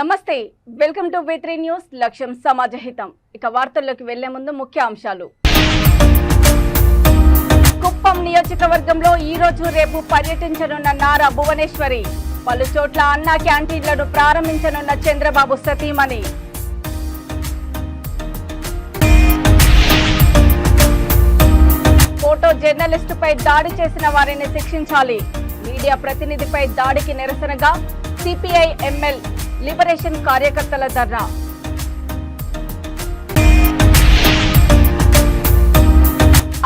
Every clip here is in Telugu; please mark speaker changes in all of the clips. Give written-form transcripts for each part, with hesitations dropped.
Speaker 1: నమస్తే, వెల్కమ్ టు V3 న్యూస్. లక్ష్యం సమాజహితం. ఇక వార్తల్లోకి వెళ్లే ముందు ముఖ్య అంశాలు. కుప్పం నియోజకవర్గంలో ఈ రోజు రేపు పర్యటించనున్న నారా భువనేశ్వరి. పలు చోట్ల అన్నా క్యాంటీన్లను ప్రారంభించనున్న చంద్రబాబు సతీమణి. ఫోటో జర్నలిస్టుపై దాడి చేసిన వారిని శిక్షించాలి. మీడియా ప్రతినిధిపై దాడికి నిరసనగా సిపిఐ ఎంఎల్ లిబరేషన్ కార్యకర్తల ధర్నా.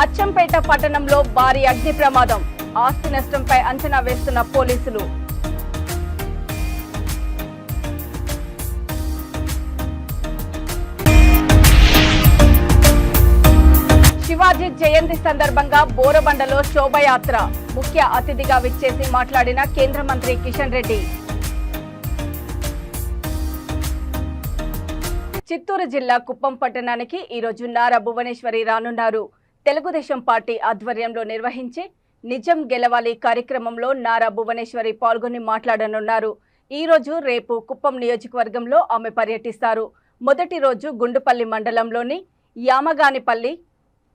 Speaker 1: అచ్చంపేట పట్టణంలో భారీ అగ్ని ప్రమాదం. ఆస్తి నష్టంపై అంచనా వేస్తున్న పోలీసులు. శివాజీ జయంతి సందర్భంగా బోరబండలో శోభయాత్ర. ముఖ్య అతిథిగా విచ్చేసి మాట్లాడిన కేంద్ర మంత్రి కిషన్ రెడ్డి. చిత్తూరు జిల్లా కుప్పం పట్టణానికి ఈరోజు నారా భువనేశ్వరి రానున్నారు. తెలుగుదేశం పార్టీ ఆధ్వర్యంలో నిర్వహించే నిజం గెలవాలి కార్యక్రమంలో నారా భువనేశ్వరి పాల్గొని మాట్లాడనున్నారు. ఈ రోజు రేపు కుప్పం నియోజకవర్గంలో ఆమె పర్యటిస్తారు. మొదటి రోజు గుండుపల్లి మండలంలోని యామగానిపల్లి,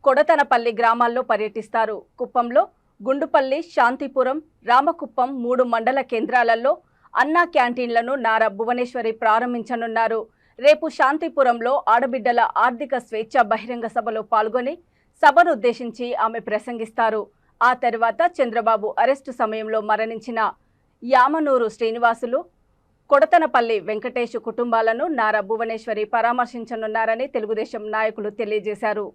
Speaker 1: కొడతనపల్లి గ్రామాల్లో పర్యటిస్తారు. కుప్పంలో గుండుపల్లి, శాంతిపురం, రామకుప్పం 3 మండల కేంద్రాలలో అన్నా క్యాంటీన్లను నారా భువనేశ్వరి ప్రారంభించనున్నారు. రేపు శాంతిపురంలో ఆడబిడ్డల ఆర్థిక స్వేచ్ఛ బహిరంగ సభలో పాల్గొని సభను ఉద్దేశించి ఆమె ప్రసంగిస్తారు. ఆ తర్వాత చంద్రబాబు అరెస్టు సమయంలో మరణించిన యామనూరు శ్రీనివాసులు, కొడతనపల్లి వెంకటేష్ కుటుంబాలను నారా భువనేశ్వరి పరామర్శించనున్నారని తెలుగుదేశం నాయకులు తెలియజేశారు.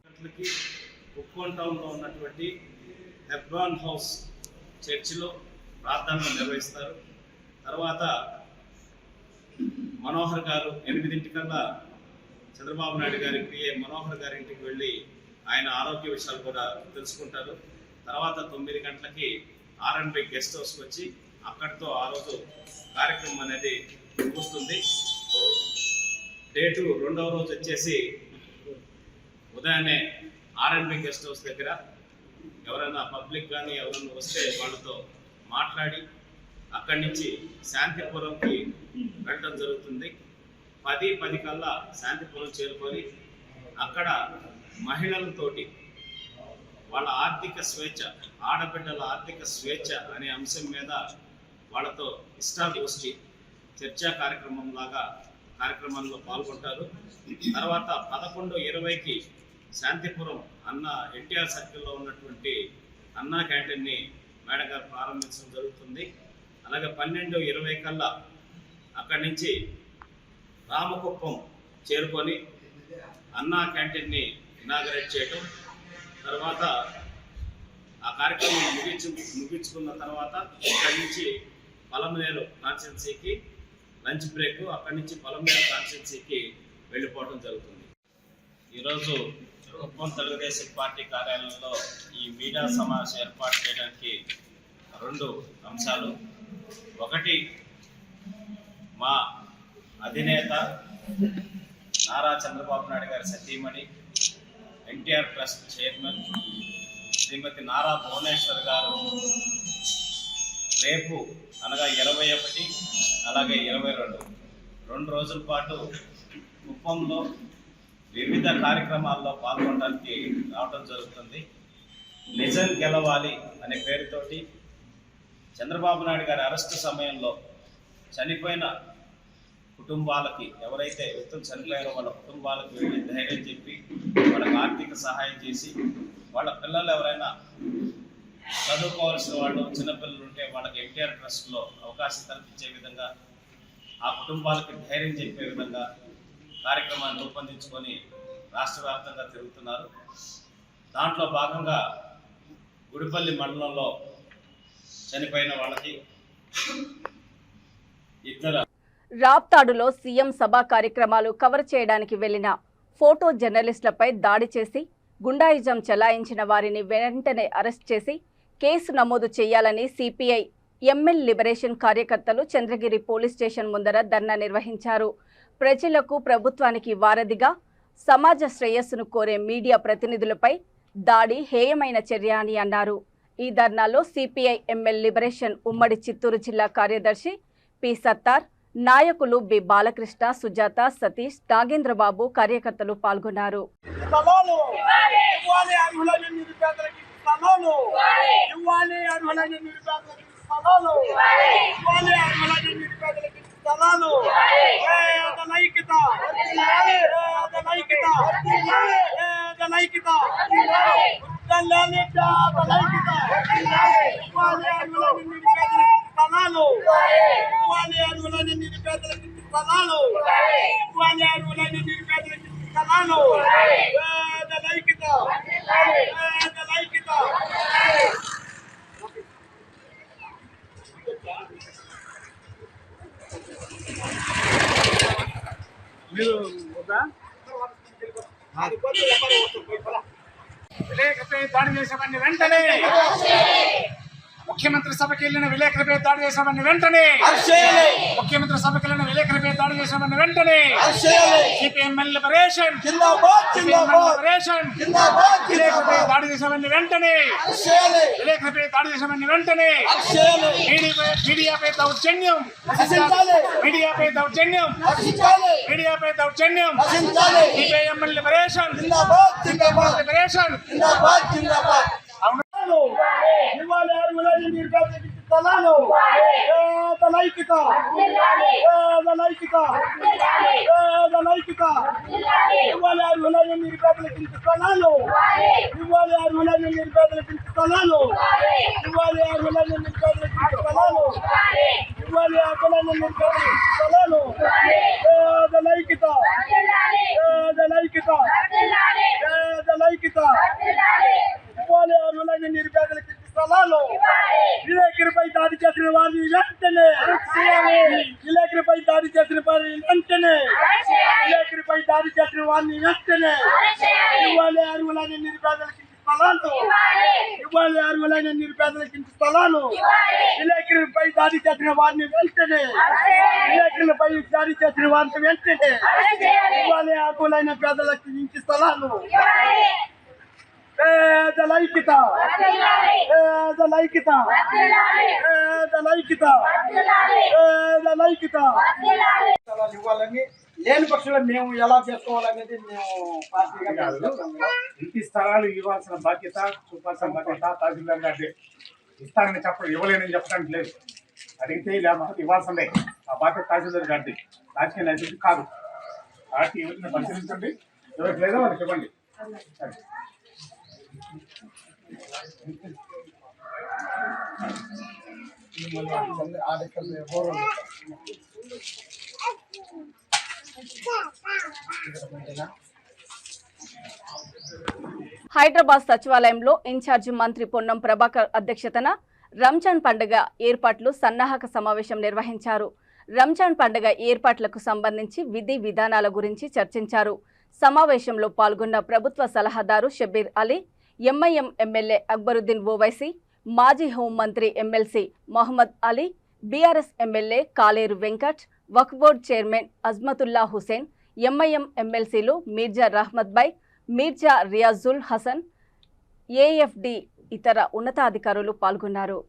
Speaker 2: తర్వాత మనోహర్ గారు 8 చంద్రబాబు నాయుడు గారి పిఏ మనోహర్ గారి ఇంటికి వెళ్ళి ఆయన ఆరోగ్య విషయాలు కూడా తెలుసుకుంటారు. తర్వాత 9 గంటలకి R&B గెస్ట్ హౌస్కి వచ్చి అక్కడితో ఆ రోజు కార్యక్రమం అనేది ముగుస్తుంది. డేటు 2వ రోజు వచ్చేసి ఉదయాన్నే R&B గెస్ట్ హౌస్ దగ్గర ఎవరైనా పబ్లిక్ కానీ ఎవరైనా వస్తే వాళ్ళతో మాట్లాడి అక్కడి నుంచి శాంతిపురంకి వెళ్ళడం జరుగుతుంది. 10 కల్లా శాంతిపురం చేరుకొని అక్కడ మహిళలతోటి వాళ్ళ ఆర్థిక స్వేచ్ఛ, ఆడబిడ్డల ఆర్థిక స్వేచ్ఛ అనే అంశం మీద వాళ్ళతో ఇష్టాగోష్ఠి చర్చా కార్యక్రమంలో పాల్గొంటారు. తర్వాత 11:20కి శాంతిపురం ఎన్టీఆర్ సర్కిల్లో ఉన్నటువంటి అన్నా క్యాంటీన్ని మేడం గారు ప్రారంభించడం జరుగుతుంది. అలాగే 12:20 కల్లా అక్కడి నుంచి రామకుప్పం చేరుకొని అన్నా క్యాంటీన్ని ఇనాగరేట్ చేయటం, తర్వాత ఆ కార్యక్రమం ముగించుకున్న తర్వాత అక్కడి నుంచి పలమనేరు కాన్స్టిట్యున్సీకి లంచ్ బ్రేక్, అక్కడి నుంచి పలమనేరు కాన్స్టిట్యున్సీకి వెళ్ళిపోవడం జరుగుతుంది. ఈరోజు కుప్పం తెలుగుదేశం పార్టీ కార్యాలయంలో ఈ మీడియా సమావేశం ఏర్పాటు చేయడానికి 2 అంశాలు. ఒకటి, మా అధినేత నారా చంద్రబాబు నాయుడు గారి సతీమణి, ఎన్టీఆర్ ట్రస్ట్ చైర్మన్ శ్రీమతి నారా భువనేశ్వర్ గారు రేపు అనగా 21 అలాగే 22 2 రోజుల పాటు కుప్పంలో వివిధ కార్యక్రమాల్లో పాల్గొనడానికి రావడం జరుగుతుంది. నిజం గెలవాలి అనే పేరుతోటి చంద్రబాబు నాయుడు గారి అరెస్టు సమయంలో చనిపోయిన కుటుంబాలకి, ఎవరైతే వ్యక్తులు చనిపోయారో వాళ్ళ కుటుంబాలకు వెళ్ళి ధైర్యం చెప్పి వాళ్ళకి ఆర్థిక సహాయం చేసి, వాళ్ళ పిల్లలు ఎవరైనా చదువుకోవాల్సిన వాళ్ళు చిన్నపిల్లలు ఉంటే వాళ్ళకి ఎన్టీఆర్ ట్రస్ట్లో అవకాశం కల్పించే విధంగా, ఆ కుటుంబాలకి ధైర్యం చెప్పే విధంగా కార్యక్రమాన్ని రూపొందించుకొని రాష్ట్ర వ్యాప్తంగా తిరుగుతున్నారు. దాంట్లో భాగంగా గుడిపల్లి మండలంలో చనిపోయిన వాళ్ళకి
Speaker 1: రాప్తాడులో సీఎం సభా కార్యక్రమాలు కవర్ చేయడానికి వెళ్లిన ఫోటో జర్నలిస్టులపై దాడి చేసి గుండాయిజం చెలాయించిన వారిని వెంటనే అరెస్ట్ చేసి కేసు నమోదు చేయాలని సిపిఐ ఎంఎల్ లిబరేషన్ కార్యకర్తలు చంద్రగిరి పోలీస్ స్టేషన్ ముందర ధర్నా నిర్వహించారు. ప్రజలకు, ప్రభుత్వానికి వారధిగా సమాజ శ్రేయస్సును కోరే మీడియా ప్రతినిధులపై దాడి హేయమైన చర్య అని అన్నారు. ఈ ధర్నాలో సిపిఐ ఎంఎల్ లిబరేషన్ ఉమ్మడి చిత్తూరు జిల్లా కార్యదర్శి పి సత్తార్, నాయకులు బి బాలకృష్ణ, సుజాత, సతీష్, నాగేంద్రబాబు, కార్యకర్తలు పాల్గొన్నారు.
Speaker 3: విలేకరులపై దాడి చేసామని వెంటనే ముఖ్యమంత్రి సభకి వెళ్ళిన విలేకరులపై దాడి చేసామని వెంటనే ముఖ్యమంత్రి సభకి వెళ్ళిన విలేకరులపై దాడి చేసామని వెంటనే సిపిఎం లిబరేషన్ విలేకరులపై దాడి చేసామని వెంటనే విలేకరులపై దాడి చేసామని వెంటనే మీడియాపై దౌర్జన్యం మీడియాపై దౌర్జన్యం మీడియాపై దౌర్జన్యం సిపిఎం లిబరేషన్ లిబరేషన్ విలేకరులపై దాడి చేసిన వారిని వెంటనే విలేకరులపై దాడి చేసిన వారిని వెంటనే విలేకరులపై దాడి చేసిన వారిని వెంటనే ఇవ్వాలి అర్హులైన నిరుపేదలకి స్థలాలు ఇవ్వాలి అర్హులైన నిరుపేదలకి స్థలాలు విలేకరులపై దాడి చేసిన వారిని వెంటనే విలేకరులపై దాడి చేసిన వారిని వెంటనే ఇవ్వాలి అర్హులైన పేదలకి ఇంటి స్థలాలు పేదలైక్యత పేదలైక్యత పేదలైక్యత పేదలైక్యత ఇవ్వాలని లేని పక్షులు మేము ఎలా చేసుకోవాలనేది మేము పార్టీగా
Speaker 4: ఇంటి స్థలాలు ఇవ్వాల్సిన బాధ్యత చూపాల్సిన బాధ్యత తహసీల్దార్ గారి ఇస్తానని చెప్పడం ఇవ్వలేనని చెప్పడానికి లేదు. అడిగితే లేకపోతే ఇవ్వాల్సిందే. ఆ బాధ్యత తహసీల్దార్ గారిది, రాజకీయ నాయకుడిది కాదు. పార్టీ ఎవరిని పరిశీలించండి, ఎవరికి లేదో వాళ్ళకి ఇవ్వండి.
Speaker 1: హైదరాబాద్ సచివాలయంలో ఇన్ఛార్జి మంత్రి పొన్నం ప్రభాకర్ అధ్యక్షతన రంజాన్ పండుగ ఏర్పాట్లు సన్నాహక సమావేశం నిర్వహించారు. రంజాన్ పండుగ ఏర్పాట్లకు సంబంధించి విధి విధానాల గురించి చర్చించారు. సమావేశంలో పాల్గొన్న ప్రభుత్వ సలహాదారు షబీర్ అలీ, ఎంఐఎం ఎమ్మెల్యే అక్బరుద్దీన్ ఓవైసీ, మాజీ హోంమంత్రి MLC Mohammed Ali, BRS MLA Kaleru Venkat, Waqf board chairman Azmatullah Hussain, MIM ఎమ్మెల్సీలు మీర్జా రహ్మద్ బై, మీర్జా రియాజుల్ హసన్, ఏఎఫ్డి ఇతర ఉన్నతాధికారులు పాల్గొన్నారు.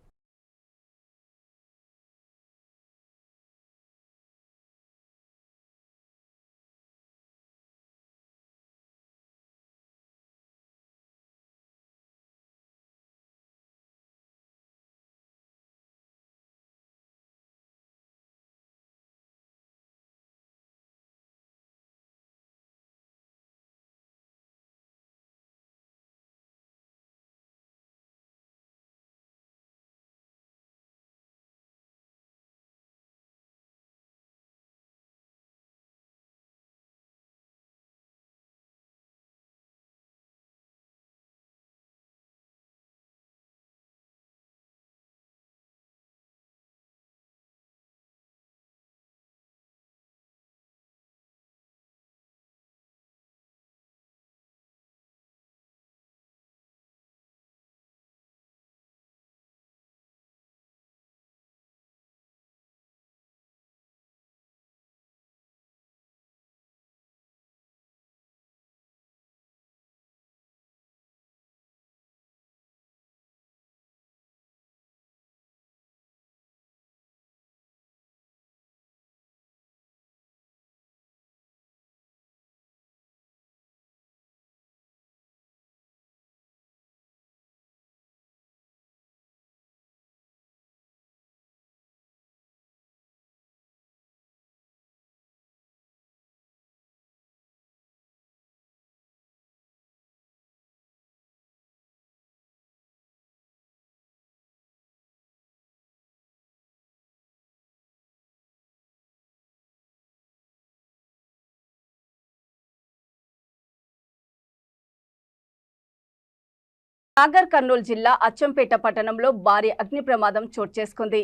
Speaker 1: నాగర్ కర్నూలు జిల్లా అచ్చంపేట పట్టణంలో భారీ అగ్ని ప్రమాదం చోటు చేసుకుంది.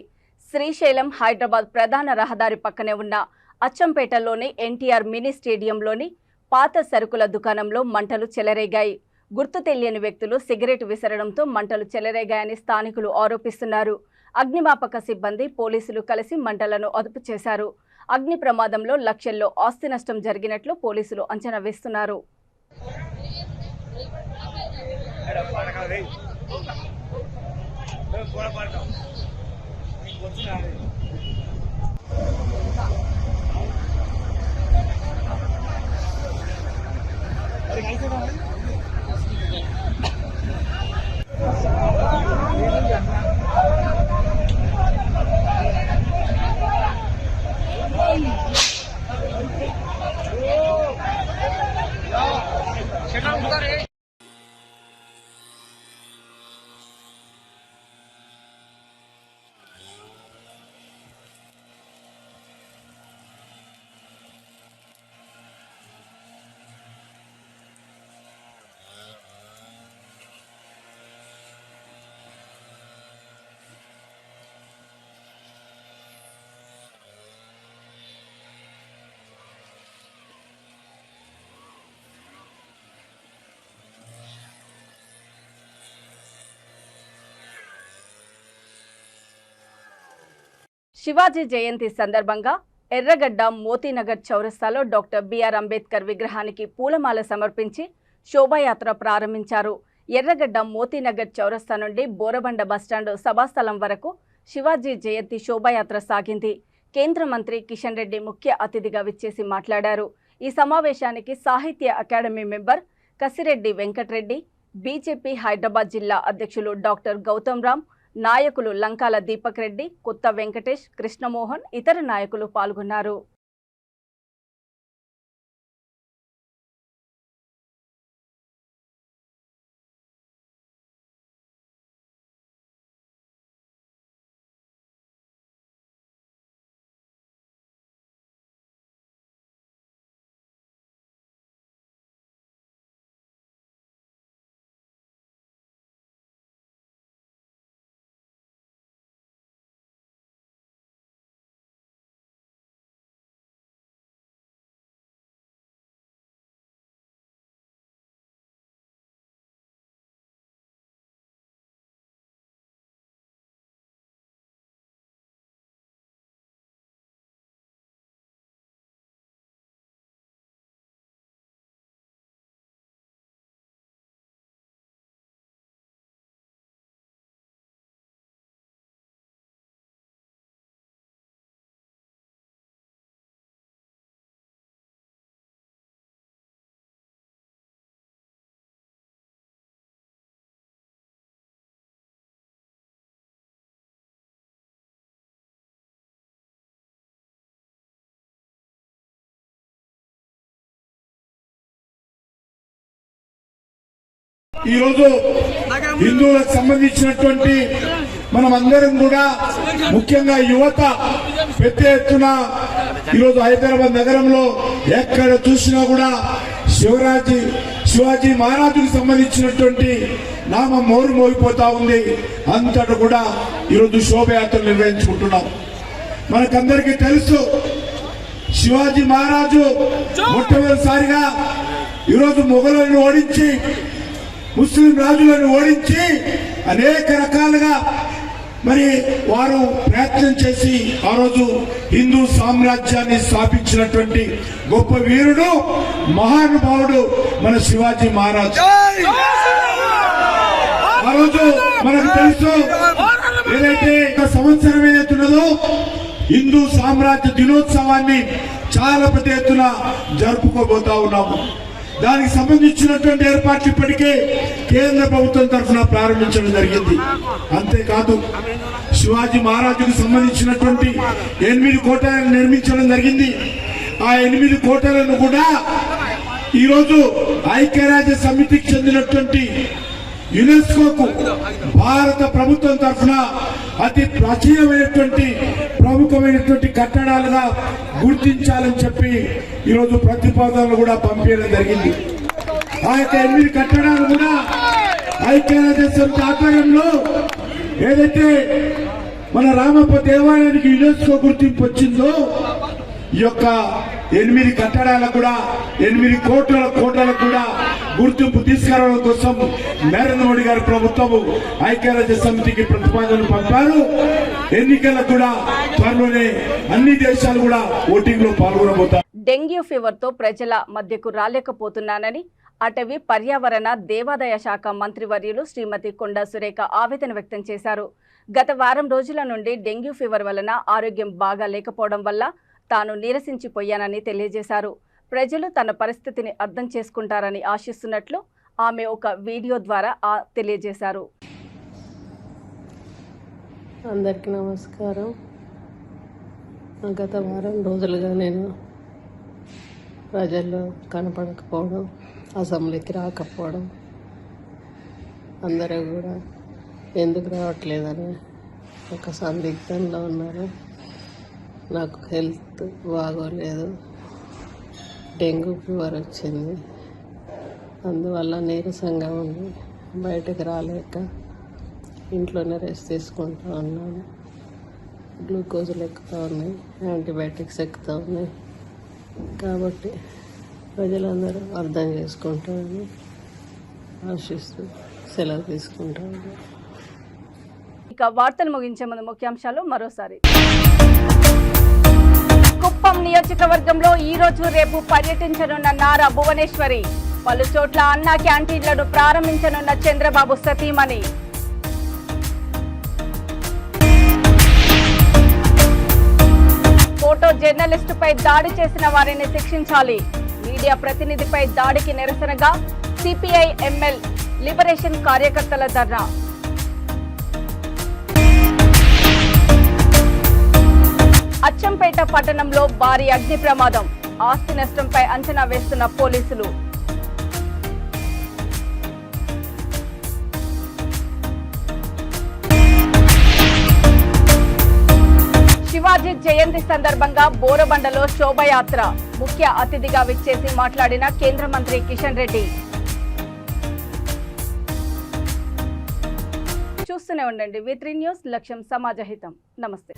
Speaker 1: శ్రీశైలం హైదరాబాద్ ప్రధాన రహదారి పక్కనే ఉన్న అచ్చంపేటలోని ఎన్టీఆర్ మినీ స్టేడియంలోని పాత సరుకుల దుకాణంలో మంటలు చెలరేగాయి. గుర్తు తెలియని వ్యక్తులు సిగరెట్ విసరడంతో మంటలు చెలరేగాయని స్థానికులు ఆరోపిస్తున్నారు. అగ్నిమాపక సిబ్బంది పోలీసులు కలిసి మంటలను అదుపు చేశారు. అగ్ని ప్రమాదంలో లక్షల్లో ఆస్తి నష్టం జరిగినట్లు పోలీసులు అంచనా వేస్తున్నారు. శివాజీ జయంతి సందర్భంగా ఎర్రగడ్డ మోతీనగర్ చౌరస్తాలో డాక్టర్ బిఆర్ అంబేద్కర్ విగ్రహానికి పూలమాల సమర్పించి శోభాయాత్ర ప్రారంభించారు. ఎర్రగడ్డ మోతీనగర్ చౌరస్తా నుండి బోరబండ బస్టాండ్ సభాస్థలం వరకు శివాజీ జయంతి శోభాయాత్ర సాగింది. కేంద్ర మంత్రి కిషన్ రెడ్డి ముఖ్య అతిథిగా విచ్చేసి మాట్లాడారు. ఈ సమావేశానికి సాహిత్య అకాడమీ మెంబర్ కసిరెడ్డి వెంకటరెడ్డి, బీజేపీ హైదరాబాద్ జిల్లా అధ్యక్షులు డాక్టర్ గౌతమ్ రామ్, నాయకులు లంకాల దీపక్ రెడ్డి, కొత్త వెంకటేష్, కృష్ణమోహన్, ఇతర నాయకులు పాల్గొన్నారు.
Speaker 3: ఈ రోజు హిందువులకు సంబంధించినటువంటి మనం అందరం కూడా ముఖ్యంగా యువత పెద్ద ఎత్తున ఈరోజు హైదరాబాద్ నగరంలో ఎక్కడ చూసినా కూడా శివాజీ మహారాజుకు సంబంధించినటువంటి నామం మోరు మోగిపోతా ఉంది. అంతటా కూడా ఈరోజు శోభయాత్రలు నిర్వహించుకుంటున్నాం. మనకందరికీ తెలుసు శివాజీ మహారాజు మొట్టమొదటిసారిగా ఈరోజు మొఘలులను ఓడించి, ముస్లిం రాజులను ఓడించి అనేక రకాలుగా మరి వారు ప్రయత్నం చేసి ఆ రోజు హిందూ సామ్రాజ్యాన్ని స్థాపించినటువంటి గొప్ప వీరుడు, మహానుభావుడు మన శివాజీ మహారాజు. ఆ రోజు మనకు తెలుసు ఏదైతే సంవత్సరం ఏదైతున్నదో హిందూ సామ్రాజ్య దినోత్సవాన్ని చాలా పెద్ద ఎత్తున జరుపుకోబోతా ఉన్నాము. దానికి సంబంధించినటువంటి ఏర్పాట్లు ఇప్పటికే కేంద్ర ప్రభుత్వం తరఫున ప్రారంభించడం జరిగింది. అంతేకాదు శివాజీ మహారాజుకు సంబంధించినటువంటి 8 కోటలను నిర్మించడం జరిగింది. ఆ 8 కోటలను కూడా ఈరోజు ఐక్యరాజ్య సమితికి చెందినటువంటి యునెస్కోకు భారత ప్రభుత్వం తరఫున అతి ప్రాచీనమైనటువంటి ప్రముఖమైనటువంటి కట్టడాలుగా గుర్తించాలని చెప్పి ఈరోజు ప్రతిపాదనలు కూడా పంపించడం జరిగింది. ఆ యొక్క 8 కట్టడాలు కూడా ఐక్యరాజ్య సమితి ఆధ్వర్యంలో ఏదైతే మన రామప్ప దేవాలయానికి యునెస్కో గుర్తింపు వచ్చిందో ఈ యొక్క 8 కట్టడాలకు కూడా 8 కోట్లకు కూడా గుర్తింపు తీసుకురావడం కోసం నరేంద్ర మోడీ గారి ప్రభుత్వం ఐక్యరాజ్య సమితికి ప్రతిపాదనలు పంపారు. ఎన్నికలకు కూడా త్వరలోనే అన్ని దేశాలు కూడా ఓటింగ్ లో పాల్గొనబోతారు.
Speaker 1: డెంగ్యూ ఫీవర్ తో ప్రజల మధ్యకు రాలేకపోతున్నానని అటవీ పర్యావరణ దేవాదాయ శాఖ మంత్రివర్యులు శ్రీమతి కొండా సురేఖ ఆవేదన వ్యక్తం చేశారు. గత వారం రోజుల నుండి డెంగ్యూ ఫీవర్ వలన ఆరోగ్యం బాగా లేకపోవడం వల్ల తాను నీరసించిపోయానని తెలియజేశారు. ప్రజలు తన పరిస్థితిని అర్థం చేసుకుంటారని ఆశిస్తున్నట్లు ఆమె ఒక వీడియో ద్వారా తెలియజేశారు.
Speaker 5: అందరికీ నమస్కారం. గత వారం రోజులుగా నేను ప్రజల్లో కనపడకపోవడం, అసెంబ్లీకి రాకపోవడం, అందరూ కూడా ఎందుకు రావట్లేదని ఒక సందిగ్ధంలో ఉన్నారు. నాకు హెల్త్ బాగోలేదు, డెంగ్యూ ఫీవర్ వచ్చింది. అందువల్ల నీరసంగా ఉంది, బయటకు రాలేక ఇంట్లోనే రెస్ట్ తీసుకుంటూ ఉన్నాను. గ్లూకోజులు ఎక్కుతూ ఉన్నాయి, యాంటీబయాటిక్స్ ఎక్కుతూ ఉన్నాయి. కాబట్టి ప్రజలందరూ అర్థం చేసుకుంటారని ఆశిస్తూ సెలవు తీసుకుంటాను.
Speaker 1: ఇక వార్తలు ముగించే ముందు ముఖ్యాంశాలు మరోసారి. కుప్పం నియోజకవర్గంలో ఈ రోజు రేపు పర్యటించనున్న నారా భువనేశ్వరి. పలు చోట్ల అన్నా క్యాంటీన్లను ప్రారంభించనున్న చంద్రబాబు సతీమణి. ఫోటో జర్నలిస్టుపై దాడి చేసిన వారిని శిక్షించాలి. మీడియా ప్రతినిధిపై దాడికి నిరసనగా సిపిఐ ఎంఎల్ లిబరేషన్ కార్యకర్తల ధర్నా. అచ్చంపేట పట్టణంలో భారీ అగ్ని ప్రమాదం. ఆస్తి నష్టంపై అంచనా వేస్తున్న పోలీసులు. శివాజీ జయంతి సందర్భంగా బోరబండలో శోభయాత్ర. ముఖ్య అతిథిగా విచ్చేసి మాట్లాడిన కేంద్ర మంత్రి కిషన్ రెడ్డి. చూస్తూనే ఉండండి V3 న్యూస్. లక్ష్యం సమాజహితం. నమస్తే.